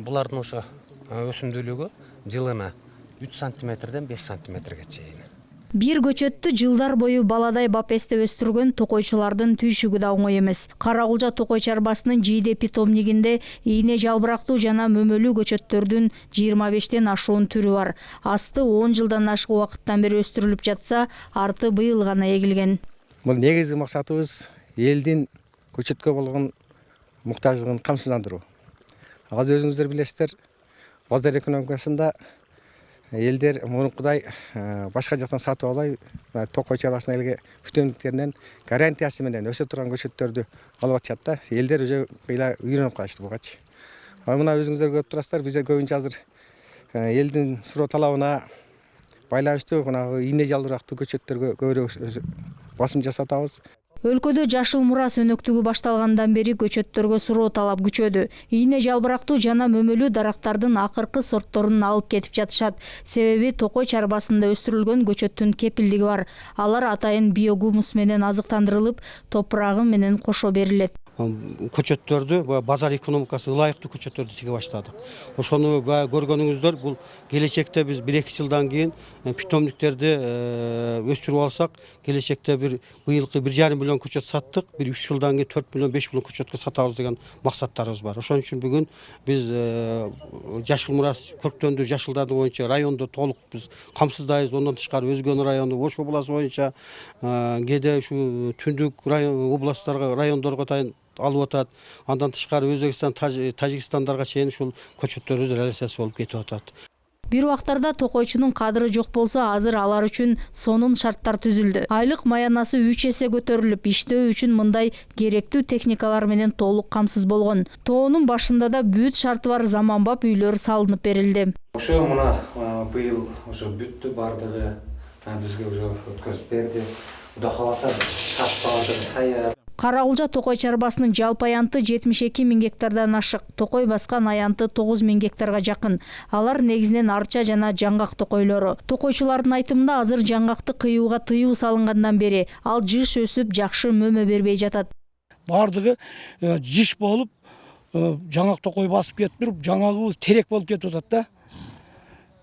Булардын ошо өсүмдүүлүгү жылына 3 сантиметрден 5 сантиметрге чейин. Бир көчөттү жылдар бою баладай бапесте өстүргөн токойчулардын түйшүгү да оңой эмес. Каракулжа токой чарбасынын жийде питомнигинде ийне жалбырактуу жана мөмөлүү көчөттөрдүн 25тен ашуун түрү бар. Асты 10 жылдан ашык убакыттан бери өстүрүлүп жатса, арты быйыл гана эгилген. Бул негизги максатыбыз элдин көчөткө болгон муктаждыгын камсыздандыруу. Азыр өзүңүздөр билесиздер, базар экономикасында элдер мурункудай башка жактан сатып албай, токой чарбасына элге бүтөндүктөрүнөн гарантиясы менен өсө турган көчөттөрдү алып атышат да. Элдер уже кыйла үйрөнүп калышты бугачы. Мына өзүңүздөр көрүп турасыздар, бизде көбүнчө азыр элдин суроо талабына байланыштуу ийне жалбырактуу көчөттөргө көбүрөөк басым жасатабыз. Өлкөдө жашыл мура сөнөктүгү башталгандан бери көчөттөргө суроо талап күчөдү. Ийне жалбырактуу жана мөмөлүү дарактардын акыркы сортторун алып кетип жатышат. Себеби токой чарбасында өстүрүлгөн көчөттүн кепилдиги бар. Алар атайын биогумус менен азыктандырылып, топурагы менен кошо берилет. Көчөттөрдү базар экономикасына ылайыктуу көчөттөрдү тиге баштадык. Ошону көргөнүңүздөр, бул келечекте биз 1-2 жылдан кийин питомниктерди өстүрүп алсак, келечекте быйылкы 1,5 миллион көчөт саттык, 3 жылдан кийин 4 миллион 5 миллион көчөткө сатабыз деген максаттарыбыз бар. Ошон үчүн бүгүн биз жашыл мура көрктөндү жашылдарды боюнча районду толук биз камсыздайбыз. Ондан тышкары Өзгөн району, Ош областы боюнча кээде ушу түндүк областтарга, райондорго атайын алып атат. Андан тышкары Өзбекстан, Тажикстандарга чейин ушул көчөттөрүбүз реализация болуп кетип атат. Бир убактарда токойчунун кадыры жок болсо, азыр алар үчүн сонун шарттар түзүлдү. Айлык маянасы 3 эсе көтөрүлүп, иштөө үчүн мындай керектүү техникалар менен толук камсыз болгон. Тоонун башында да бүт шарты бар заманбап үйлөр салынып берилди. Ошо мына быйыл ошо бүттү бардыгы, бизге уже өткөзүп берди. Кудай кааласа сатпадык таяр. Каракулжа токой чарбасынын жалпы аянты 72 000 гектардан ашык. Токой баскан аянты 9 000 гектарга жакын. Алар негизинен арча жана жаңгак токойлору. Токойчулардын айтымында азыр жаңгакты кыюуга тыюу салынгандан бери ал жыш өсүп жакшы мөмө бербей жатат. Бардыгы жыш болуп, жаңгак токой басып кетип туруп, жаңгагыбыз терек болуп кетип атат да.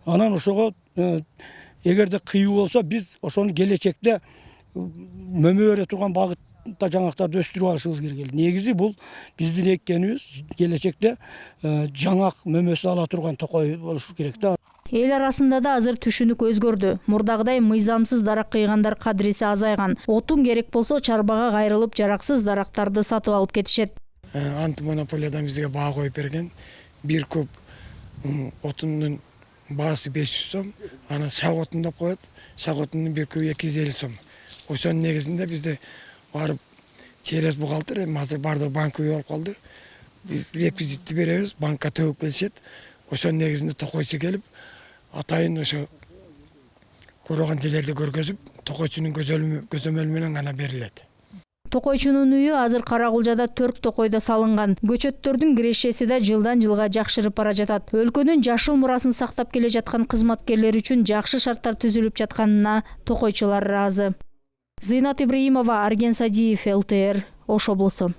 Анан ошого эгерде кыюу болсо, биз ошону келечекте мөмө бере турган багыт жаңгактарды өстүрүп алышыбыз керек. Негизи бул биздин эккенибиз келечекте жаңгак мөмөсү ала турган токой болушу керек да. Эл арасында да азыр түшүнүк өзгөрдү. Мурдагыдай мыйзамсыз дарак кыйгандар кадриси азайган. Отун керек болсо чарбага кайрылып, жараксыз дарактарды сатып алып кетишет. Антимонополиядан бизге баа коюп берген. Бир куб отундун баасы 500 сом, анан шак отун деп коет. Шак отундун бир кубу 250 сом. Ошонун негизинде бизде барып через бухгалтер, азыр бардыгы банкка болуп калды. Биз реквизитти беребиз, банкка төгүп келишет. Ошонун негизинде токойчу келип, атайын ошо курган жерлерди көргөзүп, токойчунун көзөмөлү менен гана берилет. Токойчунун үйү азыр Каракулжада 4 токойдо салынган. Көчөттөрдүн кирешеси да жылдан жылга жакшырып бара жатат. Өлкөнүн жашыл мурасын сактап келе жаткан кызматкерлер үчүн жакшы шарттар түзүлүп жатканына токойчулар ыраазы. Зыйнат Ибраимова, Арген Садиев, ЛТР, Ош облусу.